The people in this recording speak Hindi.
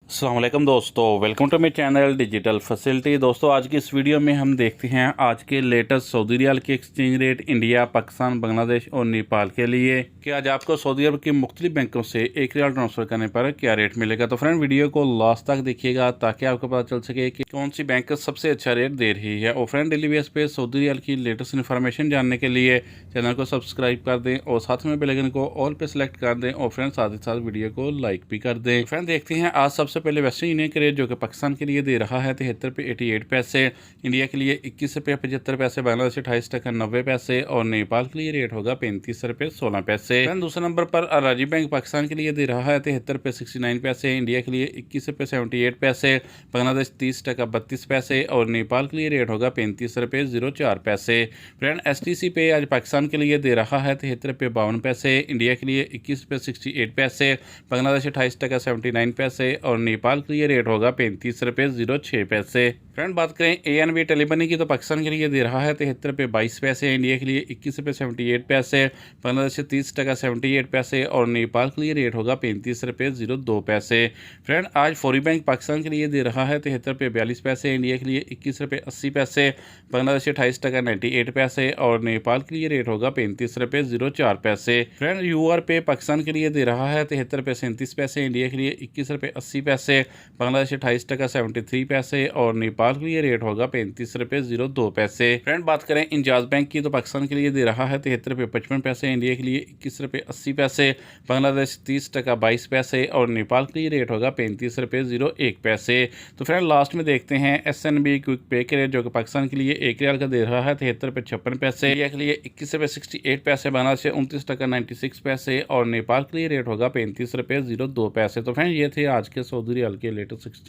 अस्सलाम वालेकुम दोस्तों, welcome to my channel digital facility. दोस्तों आज की इस वीडियो में हम देखते हैं आज के लेटेस्ट सऊदी रियाल के exchange rate India, Pakistan, Bangladesh और नेपाल के लिए कि आज आपको सऊदी अरब के मुख्तलिफ बैंकों से एक रियाल ट्रांसफ़र करने पर क्या रेट मिलेगा। तो फ्रेंड वीडियो को लास्ट तक देखिएगा ताकि आपको पता चल सके कि कौन सी बैंक सबसे अच्छा रेट दे रही है। और फ्रेंड डेली बेस पे सऊदी रियाल की लेटेस्ट इन्फॉर्मेशन जानने के लिए चैनल को सब्सक्राइब कर दें और साथ में बेल आइकन को ऑल पे सेलेक्ट कर दें और फ्रेंड साथ ही साथ वीडियो को लाइक भी कर दें। फ्रेंड देखते हैं आज सबसे पहले वेस्टर्न यूनियन का रेट जो कि पाकिस्तान के लिए दे रहा है 73 रुपये 88 पैसे, इंडिया के लिए 21 रुपये 75 पैसे, बांग्लादेश 28 टका 90 पैसे और नेपाल के लिए रेट होगा 35 रुपये 16 पैसे। दूसरे नंबर पर राजीव बैंक पाकिस्तान के लिए दे रहा है 73 रुपये 69 पैसे, इंडिया के लिए 21 रुपये 78 पैसे, बांग्लादेश 30 टका 32 पैसे और नेपाल के लिए रेट होगा 35 रुपये 04 पैसे। फ्रेंड STC पे आज पाकिस्तान के लिए दे रहा है 73 रुपये 52 पैसे, इंडिया के लिए 21 रुपये 68 पैसे, बांग्लादेश 28 टका 79 पैसे और नेपाल के लिए रेट होगा 35 रुपये 06 पैसे। फ्रेंड बात करें ANB टेलीमनी की तो पाकिस्तान के लिए दे रहा है 73 रुपये 22 पैसे, इंडिया के लिए 21 रुपये 78 पैसे, बांग्लादेश 30 टका 78 पैसे और नेपाल के लिए रेट होगा 35 रुपये 02 पैसे। फ्रेंड आज फौरी बैंक पाकिस्तान के लिए दे रहा है 73 रुपये 42 पैसे, इंडिया के लिए 21 रुपये 80 पैसे, बांग्लादेश 28 टका 98 पैसे और नेपाल के लिए रेट होगा 35 रुपये 04 पैसे। फ्रेंड UR पे पाकिस्तान के लिए दे रहा है 73 रुपये 37 पैसे, इंडिया के लिए 21 रुपये 80 पैसे, बांग्लादेश 28 टका 73 पैसे और नेपाल के लिए रेट होगा 35 रुपये 02 पैसे। फ्रेंड बात करें इंजाज बैंक की तो पाकिस्तान के लिए दे रहा है 73 रुपये 55 पैसे, इंडिया के लिए 21 रुपये 80 पैसे, बांग्लादेश 30 टका 22 पैसे और नेपाल के लिए रेट होगा 35 रुपये 01 पैसे। तो फ्रेंड लास्ट में देखते हैं SNB क्विक पे के रेट जो कि पाकिस्तान के लिए एक रियाल का दे रहा है 73 रुपये 56 पैसे, इंडिया के लिए 21 रुपये 68 पैसे, बांग्लादेश 29 टका 96 पैसे और नेपाल के लिए रेट होगा 35 रुपये 02 पैसे। तो फ्रेंड ये थे आज के सऊदी रियाल के लेटेस्ट एक्सचेंज